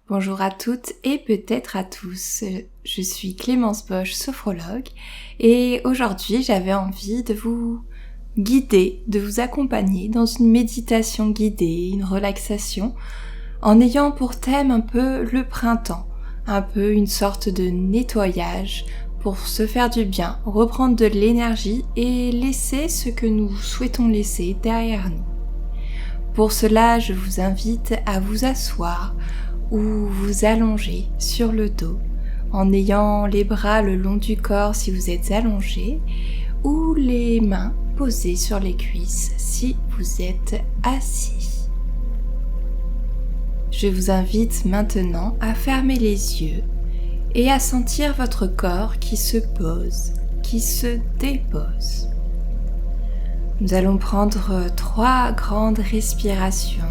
Bonjour à toutes et peut-être à tous, je suis Clémence Bosch, sophrologue, et aujourd'hui j'avais envie de vous guider, de vous accompagner dans une méditation guidée, une relaxation, en ayant pour thème un peu le printemps, un peu une sorte de nettoyage pour se faire du bien, reprendre de l'énergie et laisser ce que nous souhaitons laisser derrière nous. Pour cela, je vous invite à vous asseoir ou vous allonger sur le dos en ayant les bras le long du corps si vous êtes allongé ou les mains posées sur les cuisses si vous êtes assis. Je vous invite maintenant à fermer les yeux et à sentir votre corps qui se pose, qui se dépose. Nous allons prendre 3 grandes respirations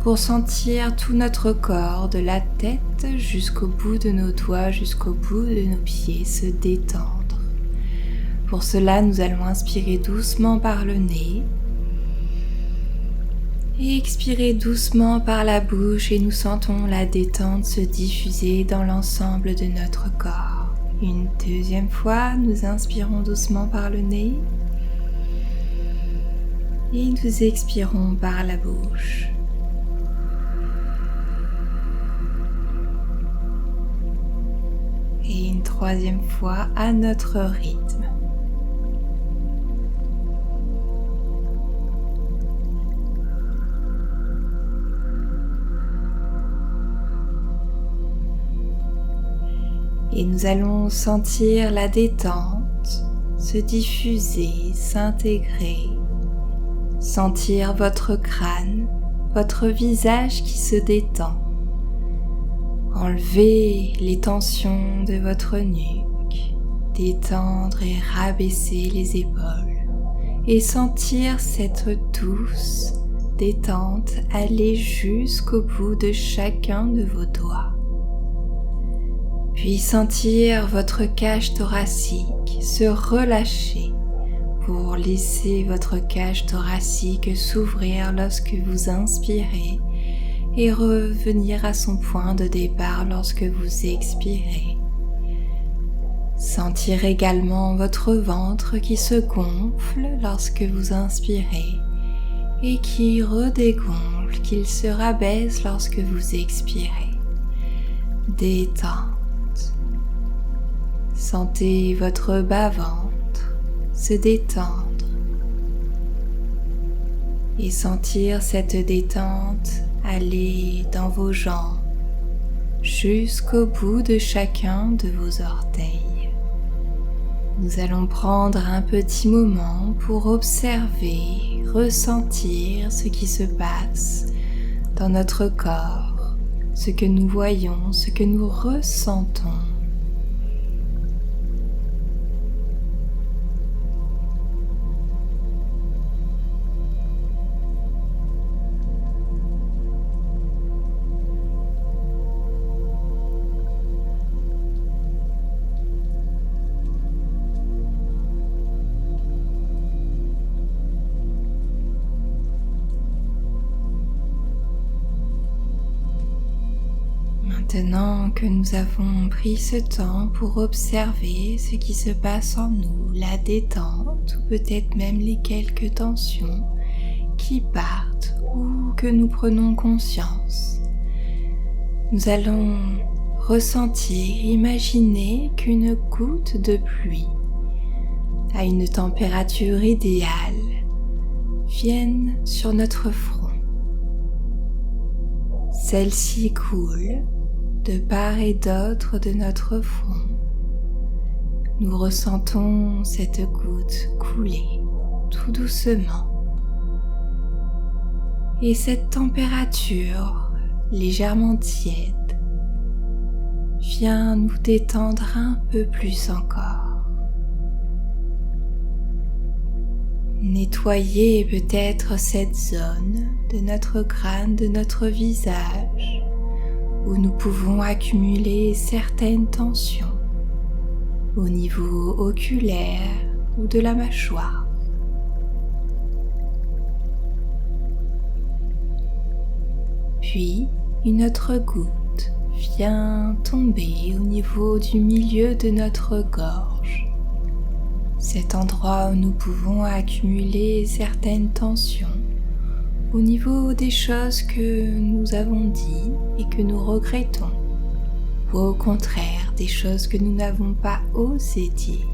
pour sentir tout notre corps, de la tête jusqu'au bout de nos doigts, jusqu'au bout de nos pieds, se détendre. Pour cela, nous allons inspirer doucement par le nez et expirer doucement par la bouche et nous sentons la détente se diffuser dans l'ensemble de notre corps. Une deuxième fois, nous inspirons doucement par le nez et nous expirons par la bouche. Et une troisième fois à notre rythme. Et nous allons sentir la détente se diffuser, s'intégrer, sentir votre crâne, votre visage qui se détend. Enlevez les tensions de votre nuque, détendre et rabaisser les épaules et sentir cette douce détente aller jusqu'au bout de chacun de vos doigts. Puis sentir votre cage thoracique se relâcher pour laisser votre cage thoracique s'ouvrir lorsque vous inspirez et revenir à son point de départ lorsque vous expirez. Sentir également votre ventre qui se gonfle lorsque vous inspirez et qui redégonfle, qu'il se rabaisse lorsque vous expirez. Détente. Sentez votre bas-ventre se détendre et sentir cette détente aller dans vos jambes jusqu'au bout de chacun de vos orteils. Nous allons prendre un petit moment pour observer, ressentir ce qui se passe dans notre corps, ce que nous voyons, ce que nous ressentons. Maintenant que nous avons pris ce temps pour observer ce qui se passe en nous, la détente ou peut-être même les quelques tensions qui partent ou que nous prenons conscience, nous allons ressentir, imaginer qu'une goutte de pluie à une température idéale vienne sur notre front. Celle-ci coule de part et d'autre de notre front. Nous ressentons cette goutte couler tout doucement. Et cette température légèrement tiède vient nous détendre un peu plus encore. Nettoyer peut-être cette zone de notre crâne, de notre visage, où nous pouvons accumuler certaines tensions au niveau oculaire ou de la mâchoire. Puis une autre goutte vient tomber au niveau du milieu de notre gorge. Cet endroit où nous pouvons accumuler certaines tensions au niveau des choses que nous avons dit et que nous regrettons, ou au contraire des choses que nous n'avons pas osé dire.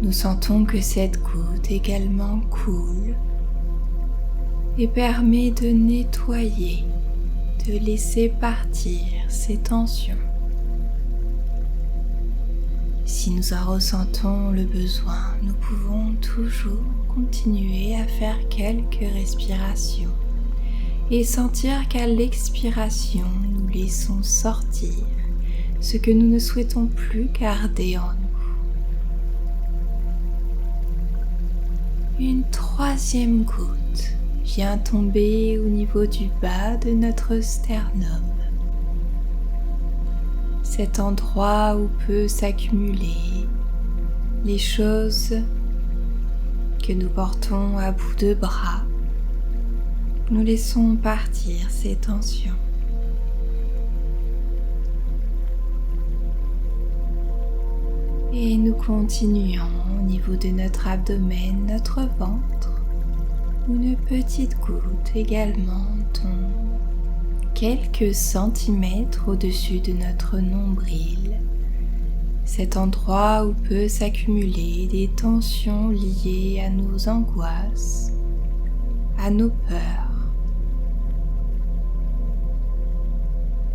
Nous sentons que cette goutte également coule et permet de nettoyer, de laisser partir ces tensions. Si nous en ressentons le besoin, nous pouvons toujours continuer à faire quelques respirations et sentir qu'à l'expiration, nous laissons sortir ce que nous ne souhaitons plus garder en nous. Une troisième goutte vient tomber au niveau du bas de notre sternum. Cet endroit où peut s'accumuler les choses que nous portons à bout de bras. Nous laissons partir ces tensions. Et nous continuons au niveau de notre abdomen, notre ventre, où une petite goutte également tombe quelques centimètres au-dessus de notre nombril. Cet endroit où peut s'accumuler des tensions liées à nos angoisses, à nos peurs.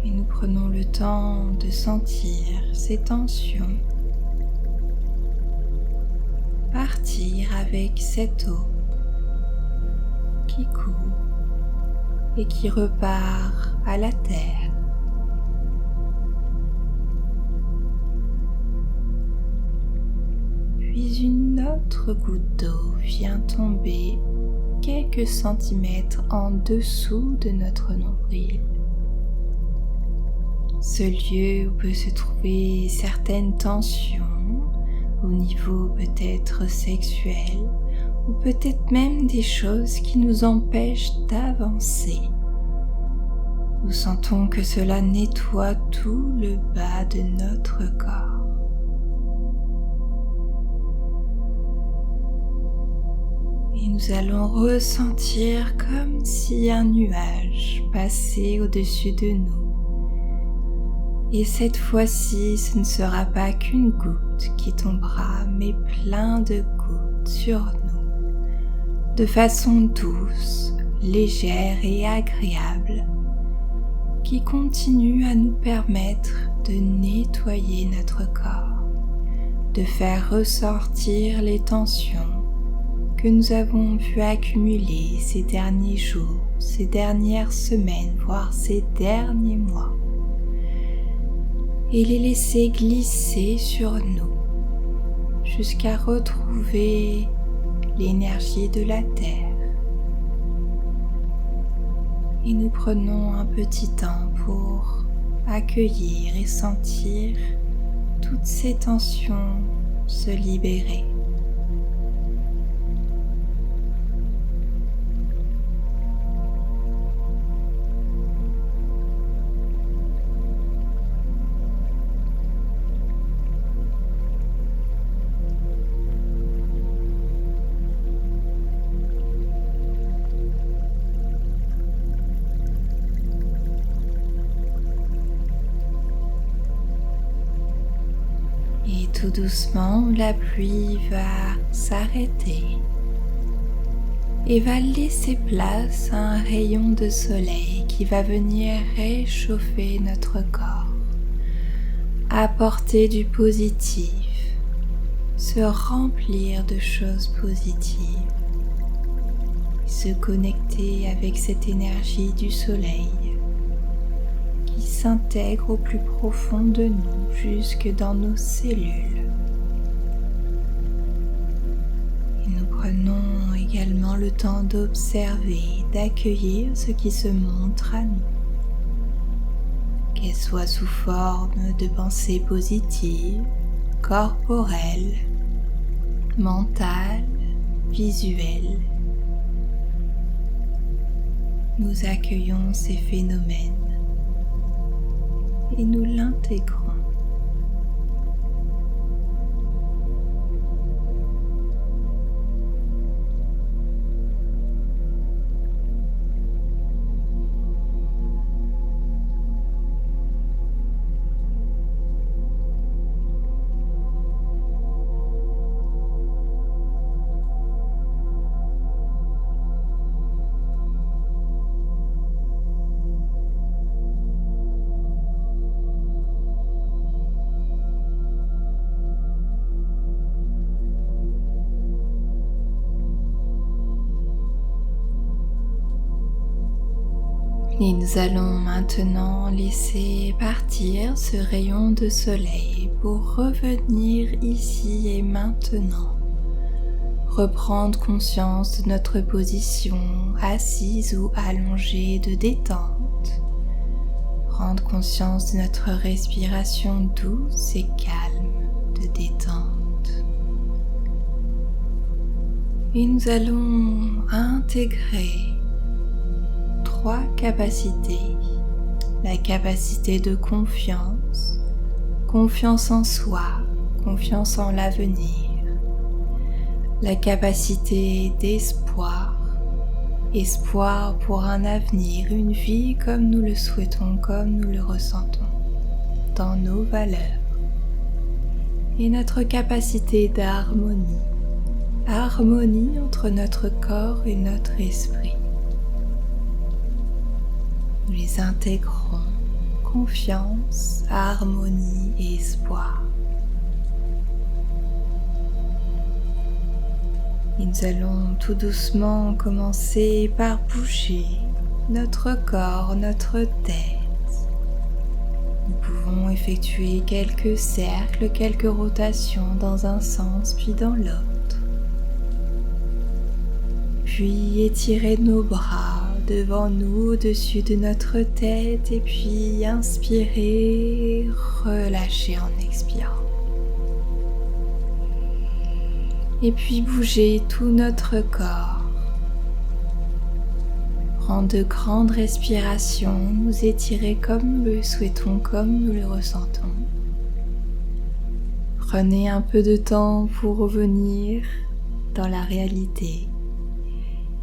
Et nous prenons le temps de sentir ces tensions partir avec cette eau qui coule et qui repart à la terre. Puis une autre goutte d'eau vient tomber quelques centimètres en dessous de notre nombril. Ce lieu où peut se trouver certaines tensions au niveau peut-être sexuel ou peut-être même des choses qui nous empêchent d'avancer. Nous sentons que cela nettoie tout le bas de notre corps. Et nous allons ressentir comme si un nuage passait au-dessus de nous. Et cette fois-ci, ce ne sera pas qu'une goutte qui tombera, mais plein de gouttes sur nous, de façon douce, légère et agréable, qui continue à nous permettre de nettoyer notre corps, de faire ressortir les tensions que nous avons pu accumuler ces derniers jours, ces dernières semaines, voire ces derniers mois, et les laisser glisser sur nous jusqu'à retrouver l'énergie de la terre. Et nous prenons un petit temps pour accueillir et sentir toutes ces tensions se libérer. Et tout doucement, la pluie va s'arrêter et va laisser place à un rayon de soleil qui va venir réchauffer notre corps, apporter du positif, se remplir de choses positives, se connecter avec cette énergie du soleil qui s'intègre au plus profond de nous, jusque dans nos cellules. Et nous prenons également le temps d'observer, d'accueillir ce qui se montre à nous, qu'elle soit sous forme de pensées positives, corporelles, mentales, visuelles. Nous accueillons ces phénomènes et nous l'intégrons. Et nous allons maintenant laisser partir ce rayon de soleil pour revenir ici et maintenant. Reprendre conscience de notre position assise ou allongée de détente. Prendre conscience de notre respiration douce et calme de détente. Et nous allons intégrer 3 capacités. La capacité de confiance, confiance en soi, confiance en l'avenir. La capacité d'espoir, espoir pour un avenir, une vie comme nous le souhaitons, comme nous le ressentons, dans nos valeurs. Et notre capacité d'harmonie, harmonie entre notre corps et notre esprit. Nous les intégrons, confiance, harmonie et espoir. Et nous allons tout doucement commencer par bouger notre corps, notre tête. Nous pouvons effectuer quelques cercles, quelques rotations dans un sens puis dans l'autre. Puis étirer nos bras devant nous, au-dessus de notre tête, et puis inspirer, relâcher en expirant. Et puis bouger tout notre corps. Prendre de grandes respirations, nous étirer comme nous le souhaitons, comme nous le ressentons. Prenez un peu de temps pour revenir dans la réalité.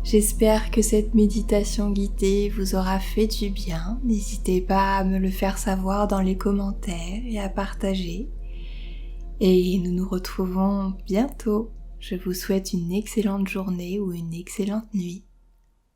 J'espère que cette méditation guidée vous aura fait du bien. N'hésitez pas à me le faire savoir dans les commentaires et à partager. Et nous nous retrouvons bientôt. Je vous souhaite une excellente journée ou une excellente nuit.